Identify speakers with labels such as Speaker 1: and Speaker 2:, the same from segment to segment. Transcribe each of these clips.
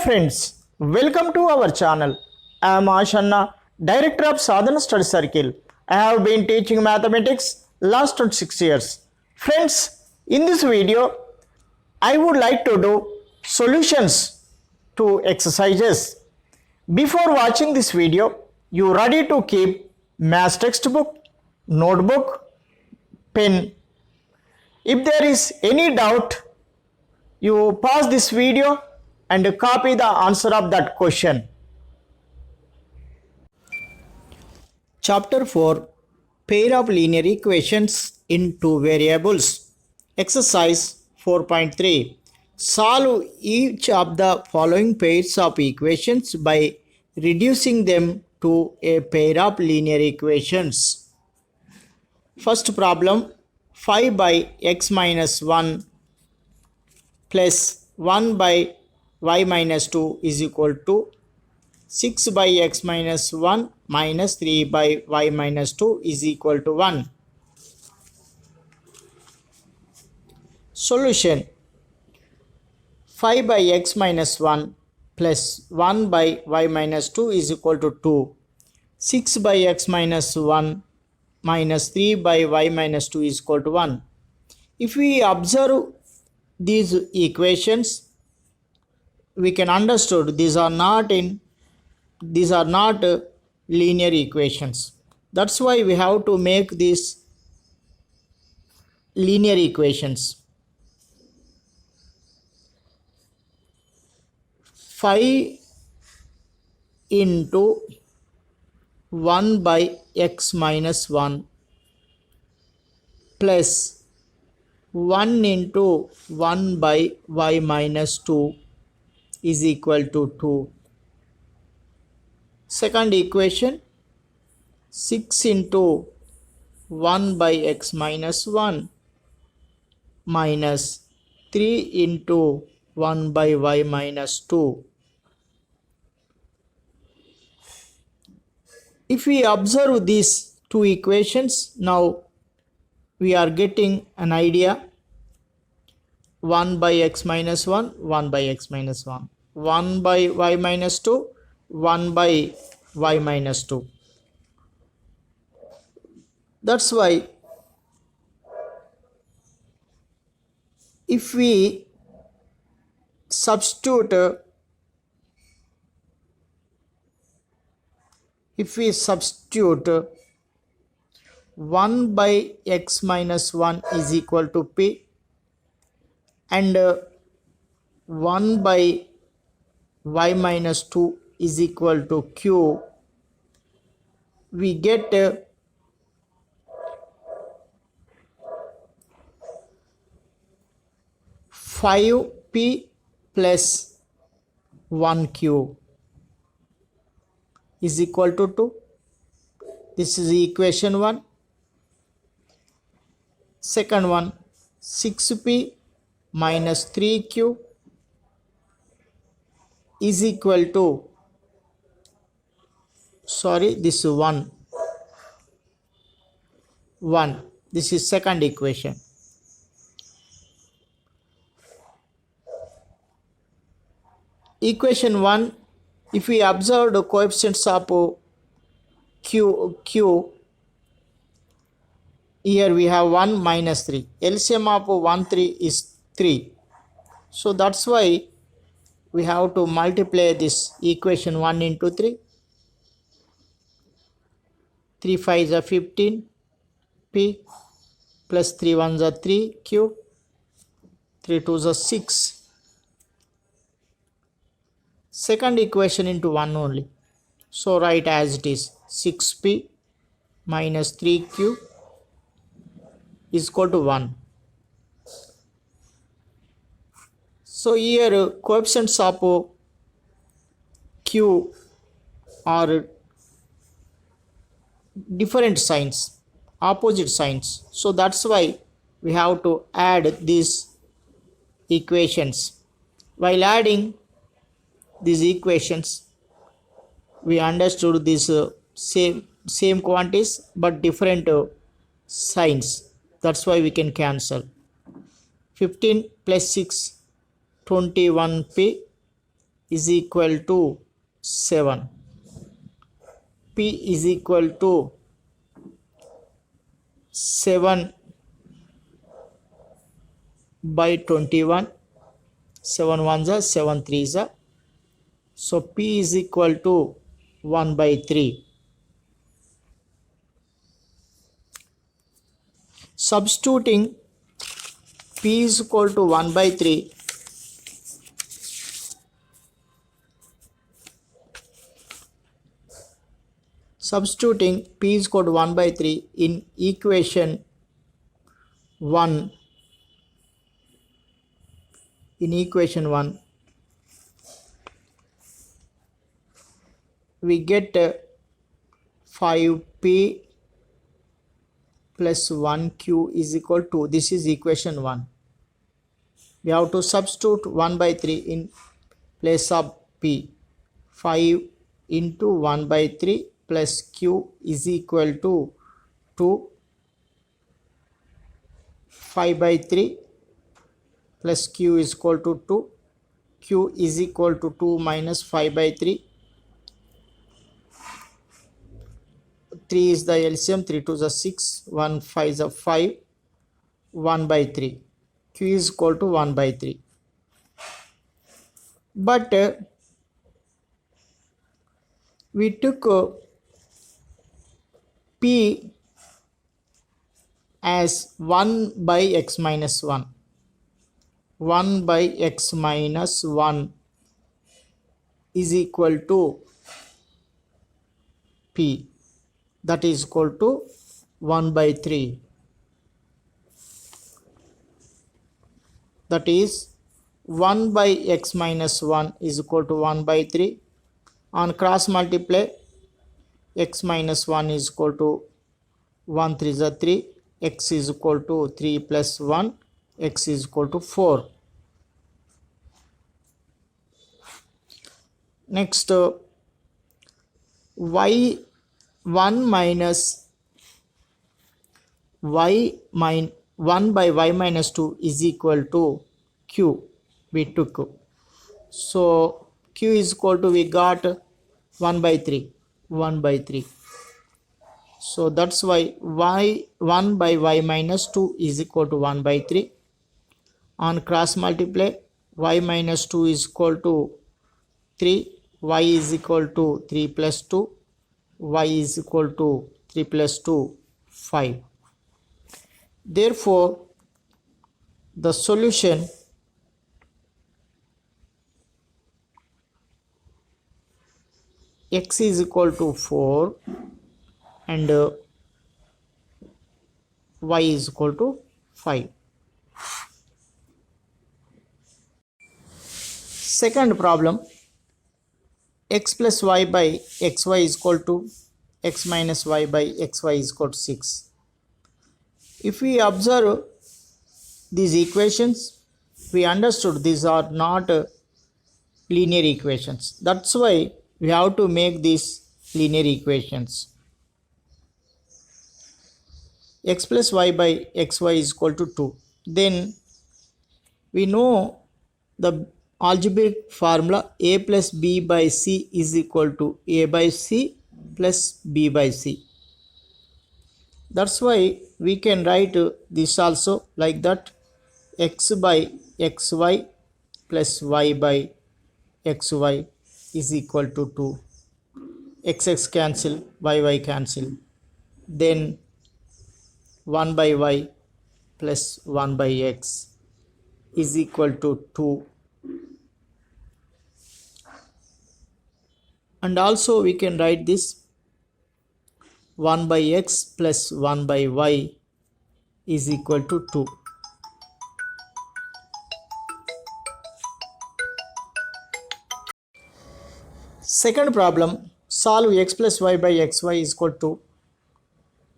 Speaker 1: friends, welcome to our channel. I am Ashanna, Director of Sadhana Study Circle. I have been teaching mathematics last 26 years. Friends, in this video, I would like to do solutions to exercises. Before watching this video, you ready to keep math textbook, notebook, pen. If there is any doubt, you pause this video and copy the answer of that question. Chapter 4, Pair of linear equations in two variables. Exercise 4.3. Solve each of the following pairs of equations by reducing them to a pair of linear equations. First problem, 5 by x minus 1 plus 1 by y minus 2 is equal to 6 by x minus 1 minus 3 by y minus 2 is equal to 1. Solution: 5 by x minus 1 plus 1 by y minus 2 is equal to 2. 6 by x minus 1 minus 3 by y minus 2 is equal to 1. If we observe these equations, we can understand these are not linear equations. That's why we have to make these linear equations. 5 into 1 by x minus 1 plus 1 into 1 by y minus 2 is equal to 2. Second equation, 6 into 1 by x minus 1 minus 3 into 1 by y minus 2. If we observe these two equations, now we are getting an idea. 1 by x minus 1, 1 by x minus 1, 1 by y minus 2, 1 by y minus 2. That's why if we substitute 1 by x minus 1 is equal to p and 1 by y minus 2 is equal to q, we get 5p plus 1q is equal to 2. This is equation 1. Second one, 6p minus 3q is equal to, this is 1. This is second equation. Equation 1, if we observe the coefficients of q, here we have 1 minus 3. LCM of 1, 3 is 3. So that's why we have to multiply this equation 1 into 3. 3 5s are 15 p plus 3 1s are 3 q, 3 2s are 6. Second equation into 1 only. So write as it is, 6p minus 3q is equal to 1. So here coefficients of q are different signs, opposite signs. So that's why we have to add these equations. While adding these equations, we understood these same quantities but different signs. That's why we can cancel. 15 plus 6, 21p is equal to 7. P is equal to 7 by 21. 7 ones are 7 threes are. So P is equal to 1 by 3. Substituting P is equal to 1 by 3. Substituting P is equal to 1 by 3 in equation 1. In equation 1, we get 5P plus 1Q is equal to, this is equation 1. We have to substitute 1 by 3 in place of P. 5 into 1 by 3 plus Q is equal to 2. 5 by 3 plus Q is equal to 2. Q is equal to 2 minus 5 by 3. 3 is the LCM, 3 2 is 6, 1 5 is 5, 1 by 3. Q is equal to 1 by 3. But we took P as 1 by x minus 1. 1 by x minus 1 is equal to P. That is equal to 1 by 3. That is 1 by x minus 1 is equal to 1 by 3. On cross multiply, x minus 1 is equal to 1 3 is 3. X is equal to 3 plus 1. X is equal to 4. Next, y 1 minus y 1 by y minus 2 is equal to q. We took. So q is equal to, we got 1 by 3. 1 by 3. So that's why y 1 by y minus 2 is equal to 1 by 3. On cross multiply, y minus 2 is equal to 3. Y is equal to 3 plus 2. Y is equal to 3 plus 2, 5. Therefore, the solution x is equal to 4 and y is equal to 5. Second problem, x plus y by xy is equal to x minus y by xy is equal to 6. If we observe these equations, we understood these are not linear equations. That's why we have to make these linear equations. X plus y by xy is equal to 2. Then we know the algebraic formula, a plus b by c is equal to a by c plus b by c. That's why we can write this also like that, x by xy plus y by xy is equal to 2. X cancel, y cancel. Then 1 by y plus 1 by x is equal to 2. And also we can write this 1 by x plus 1 by y is equal to 2. Second problem, solve x plus y by xy is equal to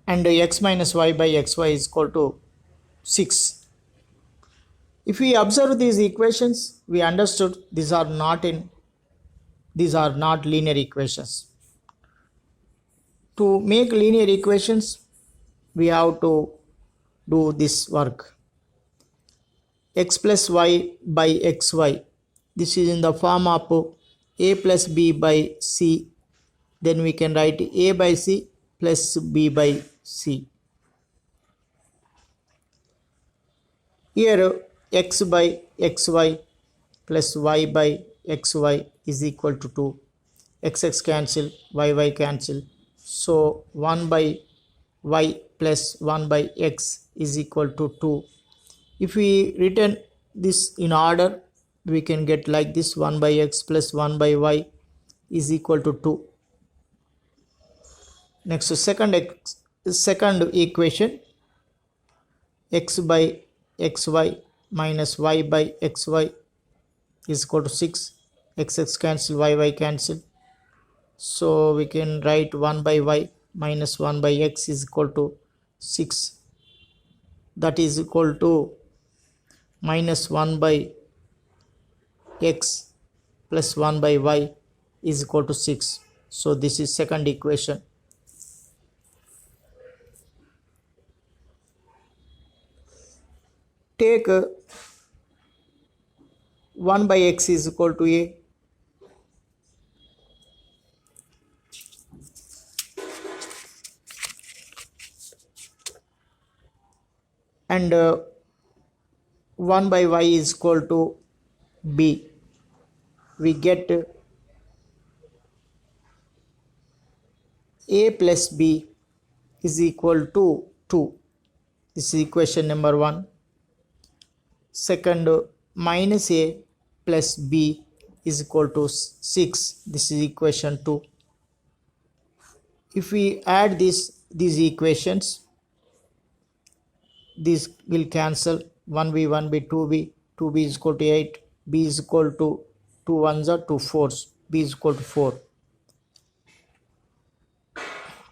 Speaker 1: and x minus y by xy is equal to 6. If we observe these equations, we understood these are not linear equations. To make linear equations, we have to do this work. X plus y by xy, this is in the form of a plus b by c, then we can write a by c plus b by c. Here x by xy plus y by xy is equal to 2. X cancel, y cancel. So 1 by y plus 1 by x is equal to 2. If we written this in order, we can get like this: 1 by x plus 1 by y is equal to 2. Next, second equation: x by xy minus y by xy is equal to 6. X cancel, y cancel. So we can write 1 by y minus 1 by x is equal to 6. That is equal to minus 1 by x plus 1 by y is equal to 6. So this is second equation. Take 1 by x is equal to a, and 1 by y is equal to b. We get a plus b is equal to 2. This is equation number 1. Second, minus a plus b is equal to 6. This is equation 2. If we add these equations, this will cancel. 1b 1b 2b, 2b is equal to 8, b is equal to 2 ones are 2 fours, b is equal to 4.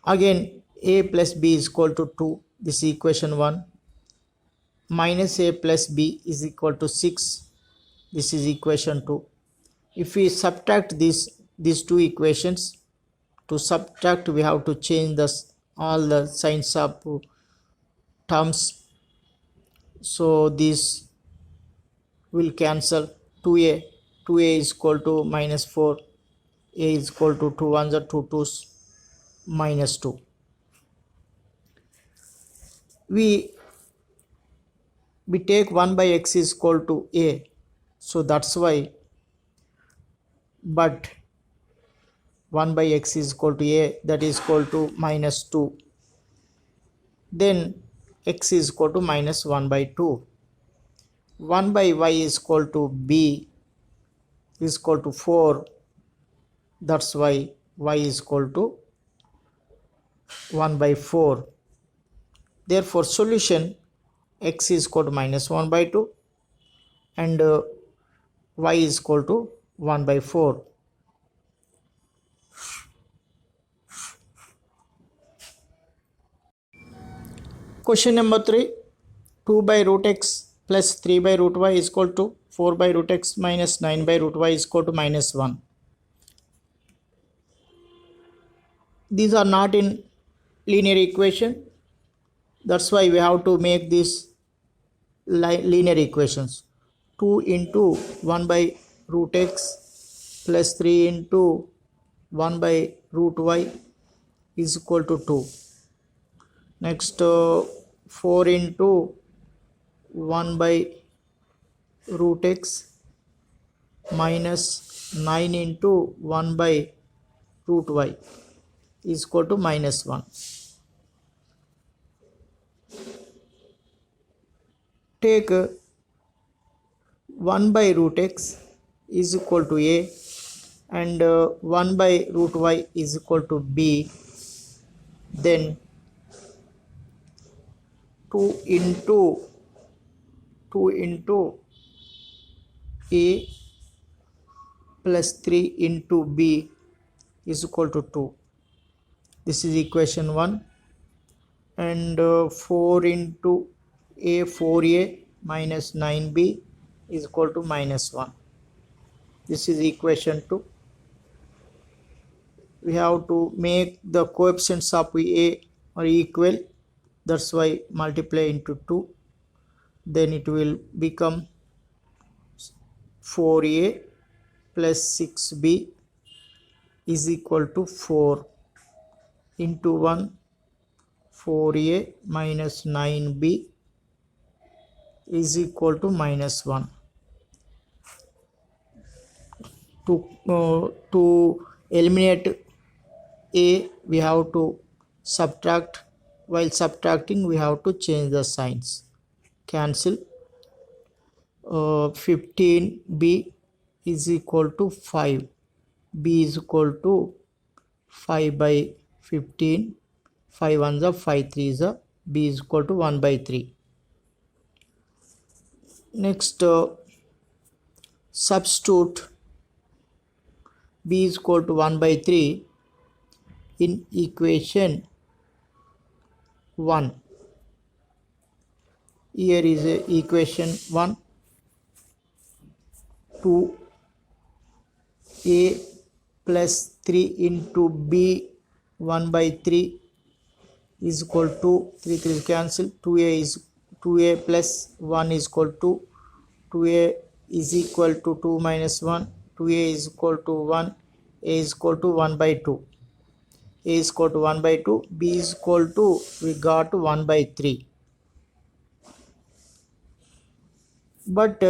Speaker 1: Again, a plus b is equal to 2. This is equation 1. Minus a plus b is equal to 6. This is equation 2. If we subtract these two equations, to subtract we have to change all the signs of terms. So this will cancel. 2a is equal to minus 4, a is equal to 2 ones are 2 twos, minus 2. We take 1 by x is equal to a, so that's why, but 1 by x is equal to a, that is equal to minus 2. Then x is equal to minus 1 by 2. 1 by y is equal to b is equal to 4. That's why y is equal to 1 by 4. Therefore solution: x is equal to minus 1 by 2 and y is equal to 1 by 4. Question number 3. 2 by root x plus 3 by root y is equal to 4 by root x minus 9 by root y is equal to minus 1. These are not in linear equation. That's why we have to make these linear equations. 2 into 1 by root x plus 3 into 1 by root y is equal to 2. Next, 4 into 1 by root x minus 9 into 1 by root y is equal to minus 1. Take 1 by root x is equal to a and 1 by root y is equal to b. Then 2 into a plus 3 into b is equal to 2. This is equation 1. And 4 into a 4a minus 9b is equal to minus 1. This is equation 2. We have to make the coefficients of a are equal. That's why multiply into 2. Then it will become 4a plus 6b is equal to 4 into 1, 4a minus 9b is equal to minus 1. To eliminate a, we have to subtract. While subtracting, we have to change the signs. Cancel. 15b is equal to 5. b is equal to 5 by 15. 5 ones are 5 threes are. b is equal to 1 by 3. Next, substitute b is equal to 1 by 3 in equation 1. Here is equation 1. 2a plus 3 into b 1 by 3 is equal to 3 3 cancel. 2a plus 1 is equal to 2a is equal to 2 minus 1. 2a is equal to 1. A is equal to 1 by 2. A is equal to 1 by 2. B is equal to, we got 1 by 3. But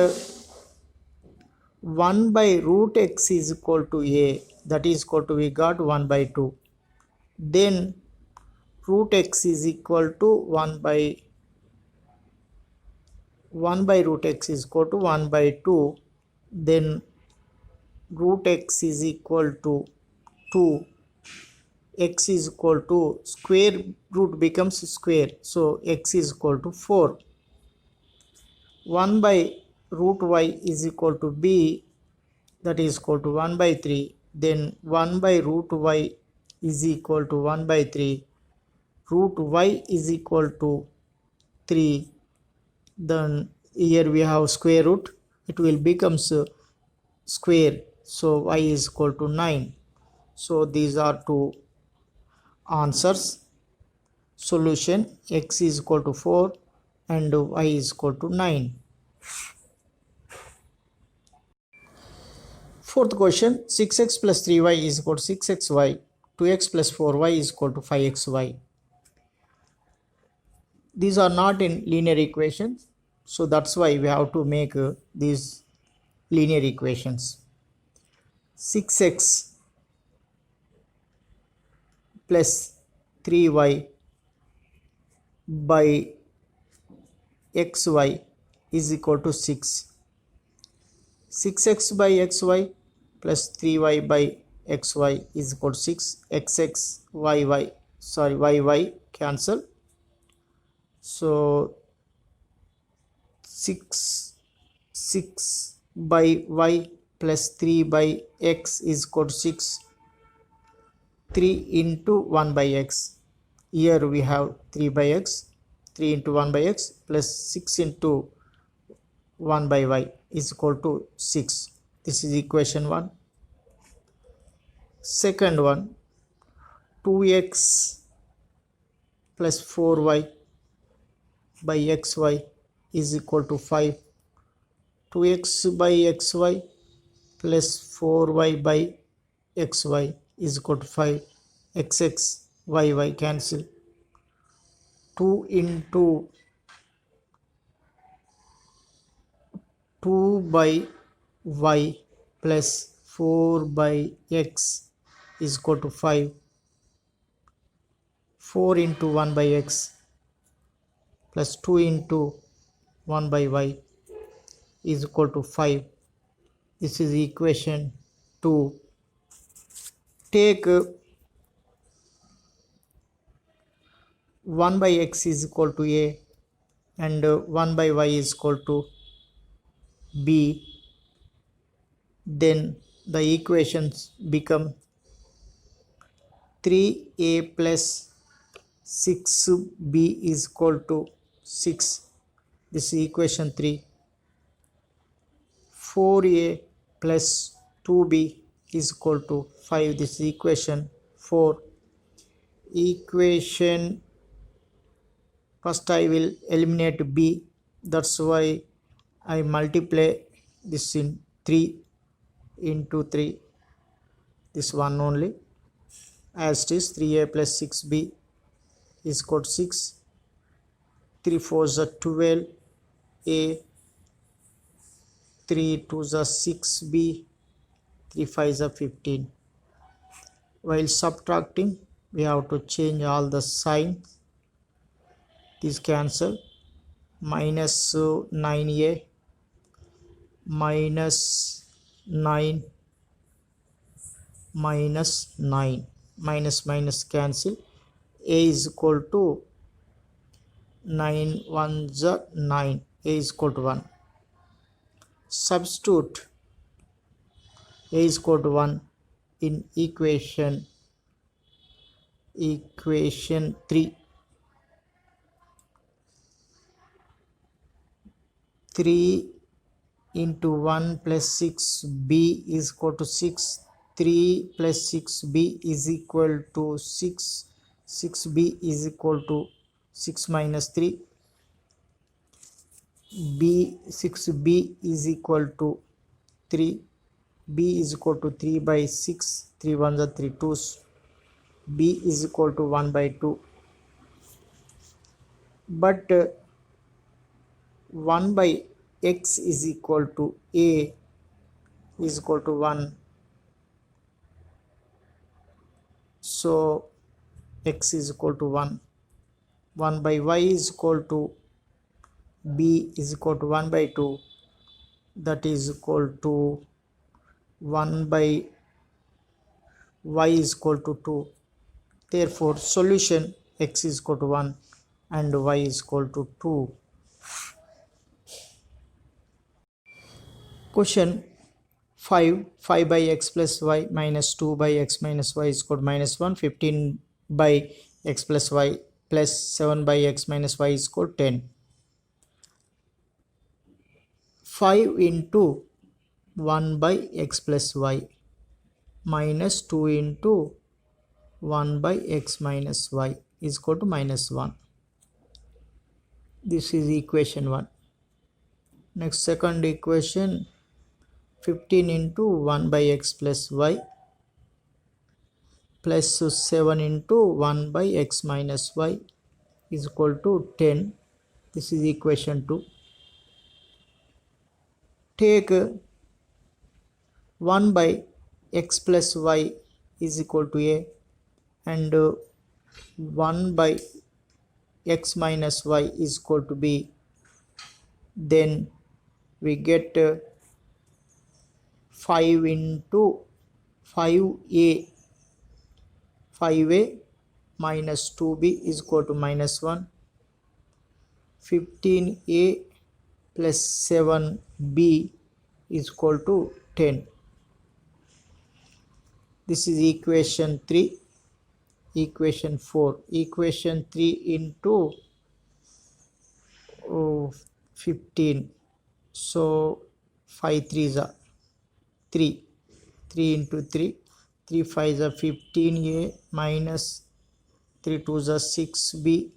Speaker 1: 1 by root x is equal to a, that is equal to, we got 1 by 2. Then root x is equal to 1 by root x is equal to 1 by 2. Then root x is equal to 2. X is equal to, square root becomes square, so x is equal to 4. 1 by root y is equal to b, that is equal to 1 by 3. Then 1 by root y is equal to 1 by 3. Root y is equal to 3. Then here we have square root, it will become square, so y is equal to 9. So these are two answers. Solution: x is equal to 4 and y is equal to 9. Fourth question: 6x plus 3y is equal to 6xy. 2x plus 4y is equal to 5xy. These are not in linear equations, so that's why we have to make these linear equations. 6x plus 3y by xy is equal to 6. 6x by xy plus 3y by xy is equal to 6. xx yy cancel. So 6 by y plus 3 by x is equal to 6. 3 into 1 by x. Here we have 3 by x. 3 into 1 by x plus 6 into 1 by y is equal to 6. This is equation 1. Second one, 2x plus 4y by xy is equal to 5. 2x by xy plus 4y by xy is equal to 5. xx yy cancel. 2 into 2 by y plus 4 by x is equal to 5. 4 into 1 by x plus 2 into 1 by y is equal to 5. This is equation 2. Take 1 by x is equal to a and 1 by y is equal to b. Then the equations become 3a plus 6b is equal to 6. This is equation 3. 4a plus 2b is equal to 5. This is equation 4. Equation first I will eliminate b, that's why I multiply this in 3 into 3. this one only, as it is 3a plus 6b is equal to 6. 3 4s are 12a, 3 2s are 6b, 3 5s are 15. While subtracting, we have to change all the signs. These cancel. Minus 9a, minus 9, minus 9. Minus minus cancel. A is equal to 9 1s are 9. A is equal to 1. Substitute A is equal to 1 in equation 3. 3 into 1 plus 6b is equal to 6. 3 plus 6b is equal to 6. 6b is equal to 6 minus 3. 6b is equal to 3. b is equal to 3 by 6. 3 1s are 3 2s. b is equal to 1 by 2. But 1 by x is equal to a is equal to 1. So x is equal to 1. 1 by y is equal to b is equal to 1 by 2. That is equal to 1 by y is equal to 2. Therefore, solution x is equal to 1 and y is equal to 2. Question 5. 5 by x plus y minus 2 by x minus y is equal to minus 1. 15 by x plus y plus 7 by x minus y is equal to 10. 5 into 1 by x plus y minus 2 into 1 by x minus y is equal to minus 1. This is equation 1. Next, second equation, 15 into 1 by x plus y plus 7 into 1 by x minus y is equal to 10. This is equation 2. Take 1 by x plus y is equal to a and 1 by x minus y is equal to b. Then we get 5 into 5a minus 2b is equal to minus 1. 15a plus 7b is equal to 10. This is equation 3. Equation 4. Equation 3 into 15. So 5 3s are 3. 3 into 3. 3 5s are 15a minus 3 2s are 6b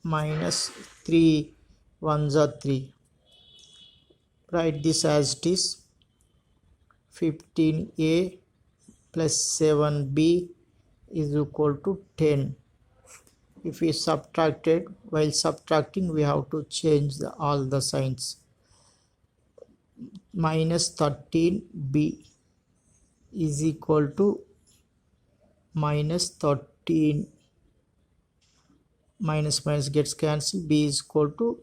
Speaker 1: minus 3 1s are 3. Write this as it is. 15a plus 7b is equal to 10. If we subtracted, while subtracting we have to change all the signs. Minus 13b is equal to minus 13. Minus minus gets cancelled. B is equal to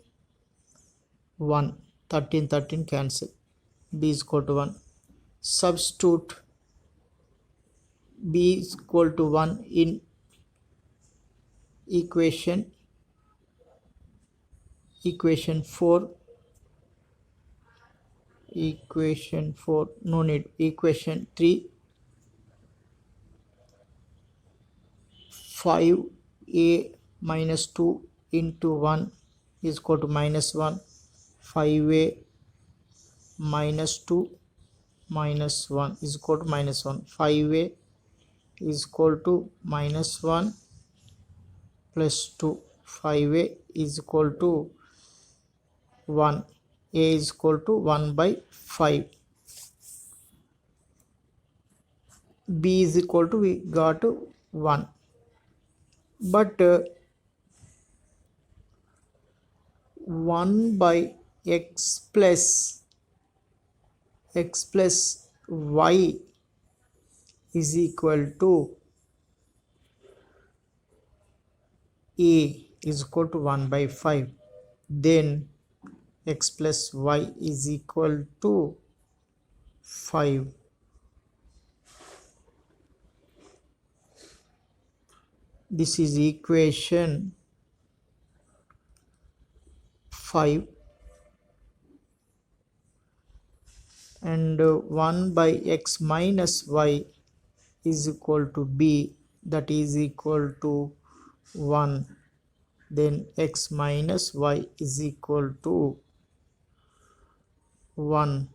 Speaker 1: 1. 13 cancel. B is equal to 1. Substitute b is equal to 1 in equation 4. Equation 4, no need. Equation 3. 5a minus 2 into 1 is equal to minus 1. 5a minus 2 minus 1 is equal to minus 1. 5a is equal to minus 1 plus 2. 5a is equal to 1. A is equal to 1 by 5. b is equal to, we got 1, but 1 by x plus y is equal to a is equal to 1 by 5, then x plus y is equal to 5. This is equation 5, and 1 by x minus y is equal to b, that is equal to 1, then x minus y is equal to 1.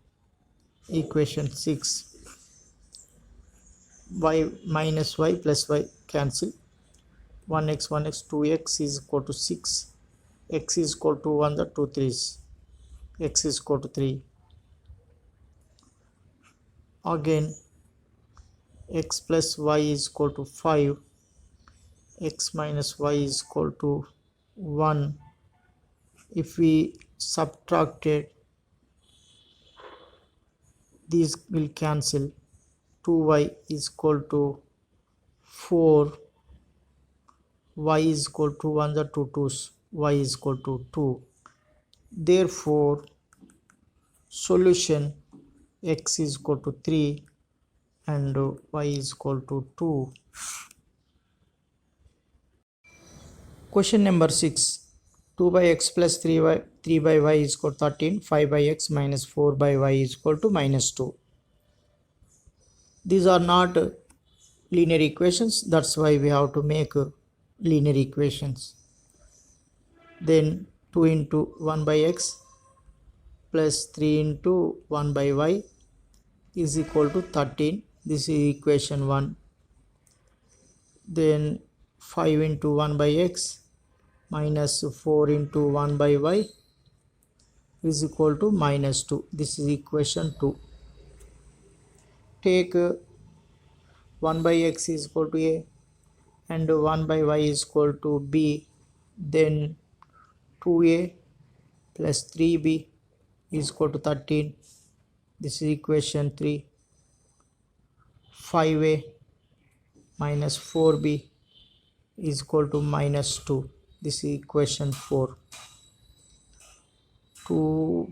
Speaker 1: Equation 6, y minus y plus y cancel, 1x 2x is equal to 6, x is equal to 1, the 2 3's, x is equal to 3. Again x plus y is equal to 5, x minus y is equal to 1. If we subtracted, these will cancel, 2y is equal to 4, y is equal to 1, the 2 2's, y is equal to 2. Therefore solution, x is equal to 3 and y is equal to 2. Question number 6. 2 by x plus 3 by y is equal to 13. 5 by x minus 4 by y is equal to minus 2. These are not linear equations, that's why we have to make linear equations. Then 2 into 1 by x plus 3 into 1 by y is equal to 13. This is equation 1. Then 5 into 1 by x minus 4 into 1 by y is equal to minus 2. This is equation 2. Take 1 by x is equal to a and 1 by y is equal to b. Then 2a plus 3b is equal to 13. This is equation 3. 5a minus 4b is equal to minus 2. This is equation 4. To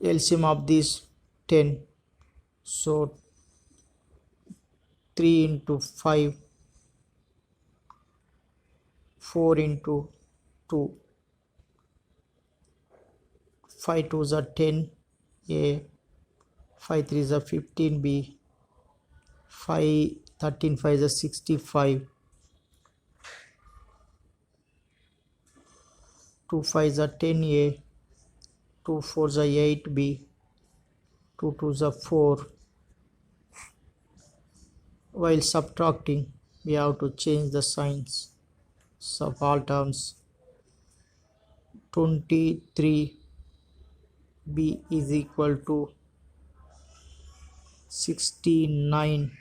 Speaker 1: LCM of these 10, so 3 into 5, 4 into 2, 5 2s are 10 a, 5 3s are 15 b, 5 13 5s are 65, 2 5s are 10 a, 2 4s are 8 b, 2 2s are 4. While subtracting, we have to change the signs of all terms. 23 b is equal to 69,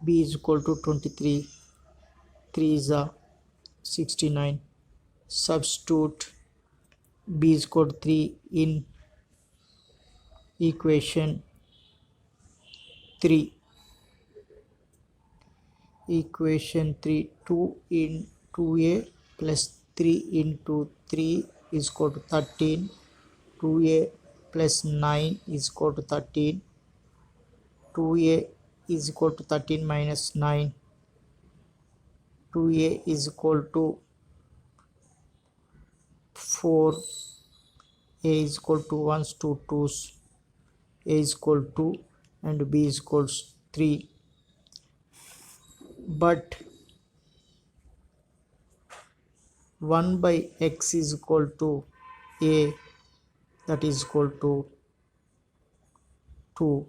Speaker 1: b is equal to 23, 3 is a 69. Substitute b is equal to 3 in equation 3. Equation 3, 2 in 2a plus 3 into 3 is equal to 13. 2a plus 9 is equal to 13. 2a is equal to 13 minus 9. 2a is equal to 4. A is equal to 1's, 2 2's. A is equal to 2 and b is equal to 3. But 1 by x is equal to a, that is equal to 2.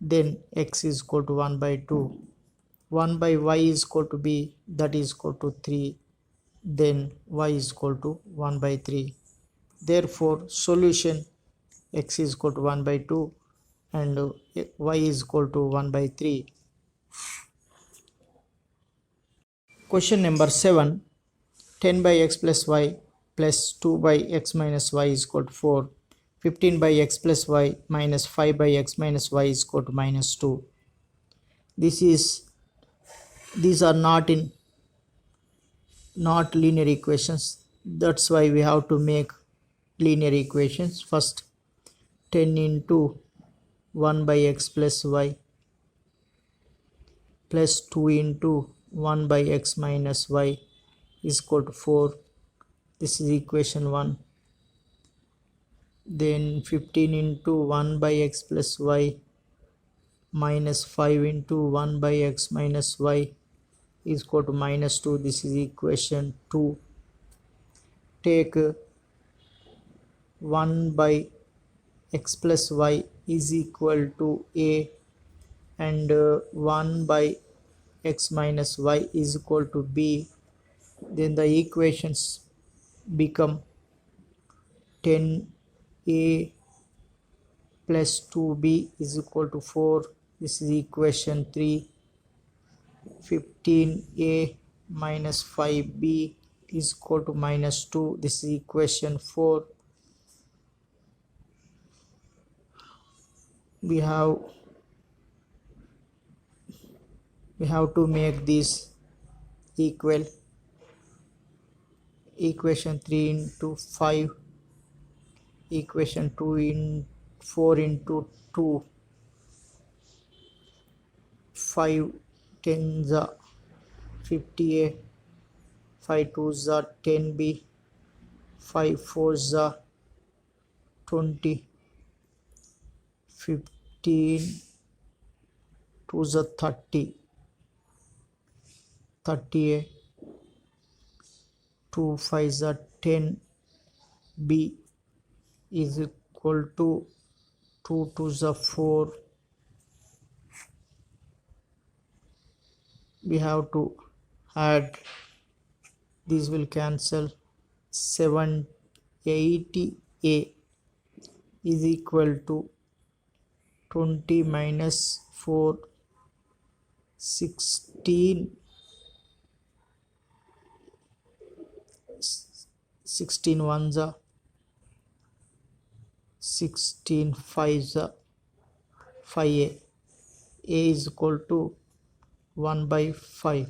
Speaker 1: Then x is equal to 1 by 2. 1 by y is equal to b, that is equal to 3. Then y is equal to 1 by 3. Therefore solution, x is equal to 1 by 2, and y is equal to 1 by 3. Question number 7. 10 by x plus y plus 2 by x minus y is equal to 4. 15 by x plus y minus 5 by x minus y is equal to minus 2. These are not linear equations. That's why we have to make linear equations. First, 10 into 1 by x plus y plus 2 into 1 by x minus y is equal to 4. This is equation 1. Then 15 into 1 by x plus y minus 5 into 1 by x minus y is equal to minus 2. This is equation 2. Take 1 by x plus y is equal to a, and 1 by x minus y is equal to b. Then the equations become 10a plus 2b is equal to 4. This is equation 3. 15a minus 5b is equal to minus 2. This is equation 4. We have to make this equal. Equation 3 into 5, equation 2 in 4 into 2, 5 10s are 50a, 5 2s are 10b, 5 4s are 20, 15 2s are 30, 30a, 2 5s are 10, b is equal to 2 2s are 4. We have to add, these will cancel. 780a is equal to 20 minus 4, 16 ones are 16 5s are 5a. A is equal to 1 by 5.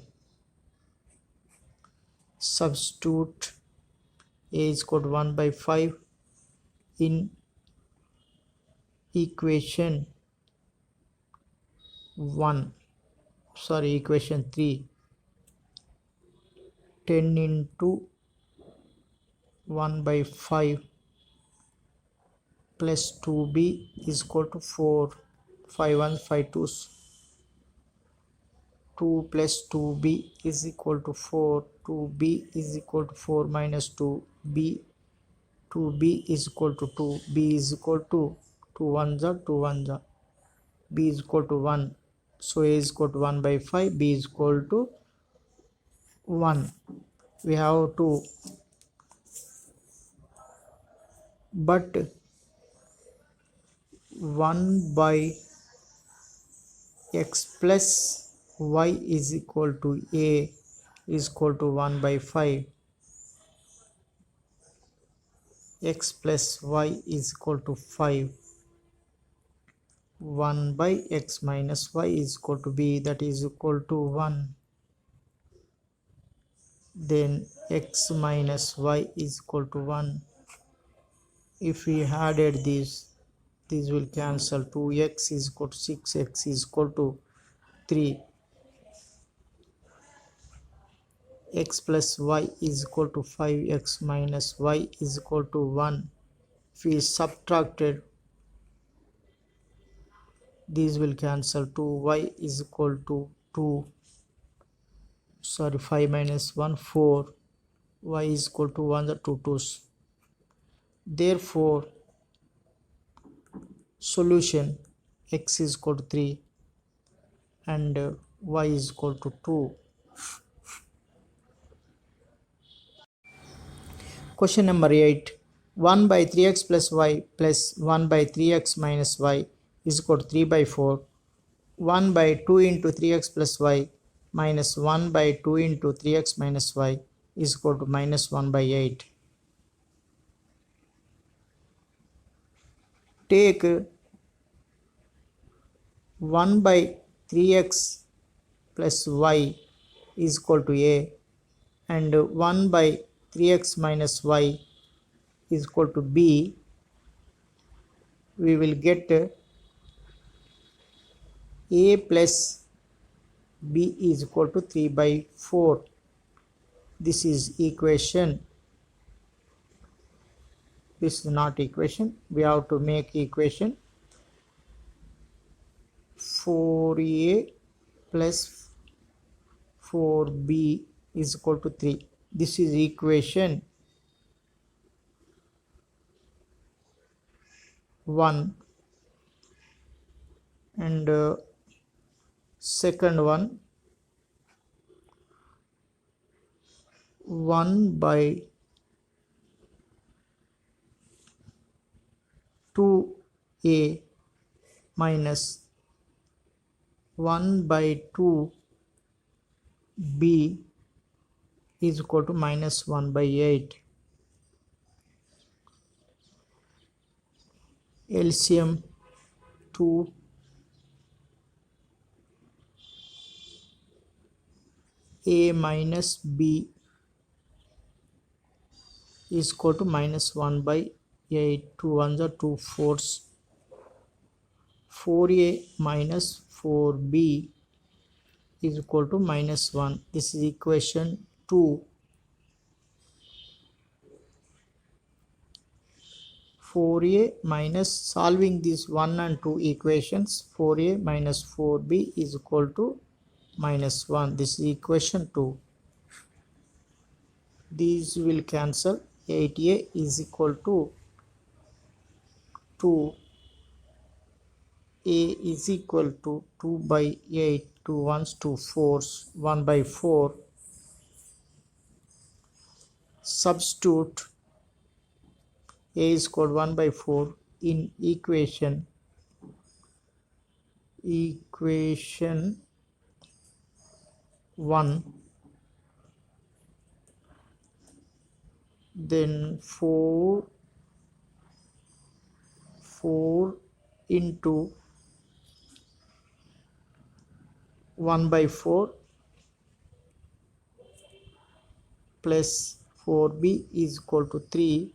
Speaker 1: Substitute a is equal to 1 by 5 in equation 3. 10 into 1 by 5 plus 2b is equal to 4. 5 1 5 2s. 2 plus 2b is equal to 4. 2b is equal to 4 minus 2b. 2b is equal to 2. b is equal to 2 1s are 2 1s are. b is equal to 1. So a is equal to 1 by 5. b is equal to 1. We have to, but 1 by x plus y is equal to a is equal to 1 by 5. X plus y is equal to 5. 1 by x minus y is equal to b, that is equal to 1. Then x minus y is equal to 1. If we added these will cancel. 2x is equal to 6, x is equal to 3. X plus y is equal to 5, x minus y is equal to 1. If we subtracted, these will cancel. 2y is equal to 2. 5 minus 1 4. Y is equal to 1, the 2 2's. Therefore solution, x is equal to 3 and y is equal to 2. Question number 8. 1 by 3x plus y plus 1 by 3x minus y is equal to 3 by 4. 1 by 2 into 3x plus y minus 1 by 2 into 3x minus y is equal to minus 1 by 8. Take 1 by 3x plus y is equal to a and 1 by 3x minus y is equal to b. We will get a plus b is equal to 3 by 4. This is equation. This is not equation. We have to make equation 4a plus 4b is equal to 3. This is equation 1 and second one 1 by 2a minus 1 by 2b is equal to minus 1 by 8. LCM 2 a minus b is equal to minus 1 by 8. 2 ones are 2 fours. 4a minus 4b is equal to minus 1. This is equation 2. 4a minus, solving these 1 and 2 equations, 4a minus 4b is equal to minus 1. This is equation 2. These will cancel. 8a is equal to 2. A is equal to 2 by 8. 2 ones, 2 fours. 1 by 4. Substitute a is equal to 1 by 4 in equation 1. Then 4 into 1 by 4 plus 4b is equal to 3.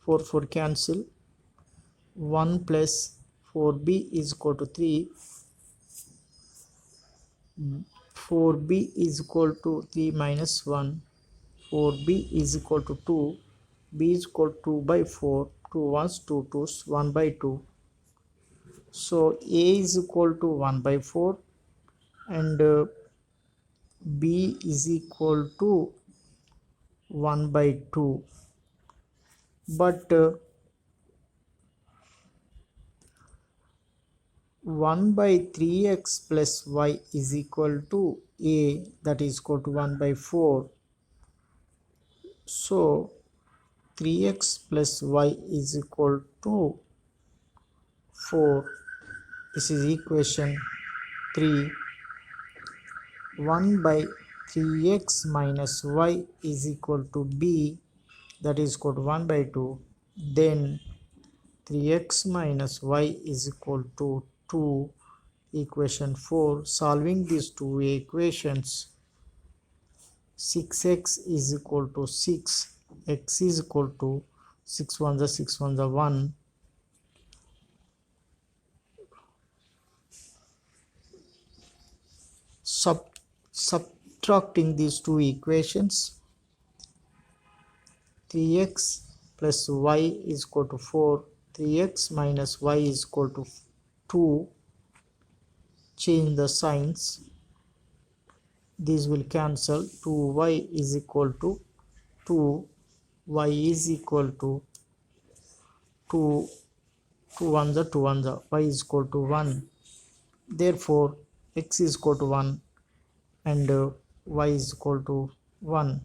Speaker 1: 4 cancel. 1 plus 4b is equal to 3. 4b is equal to 3 minus 1. 4b is equal to 2. b is equal to 2 by 4. 2 ones, 2 twos, 1 by 2. So a is equal to 1 by 4 and b is equal to 1 by 2. But 1 by 3x plus y is equal to a, that is equal to 1 by 4. So 3x plus y is equal to 4. This is equation 3. 1 by 3x minus y is equal to b, that is equal to 1 by 2. Then 3x minus y is equal to 2. Equation 4. Solving these two equations, 6x is equal to 6. X is equal to 6 ones are 6 ones are 1. Subtracting these two equations, 3x plus y is equal to 4. 3x minus y is equal to 2. Change the signs. These will cancel. 2y is equal to 2. Y is equal to 2. 2 ones are 2 ones are. Y is equal to 1. Therefore, x is equal to 1 and y is equal to 1.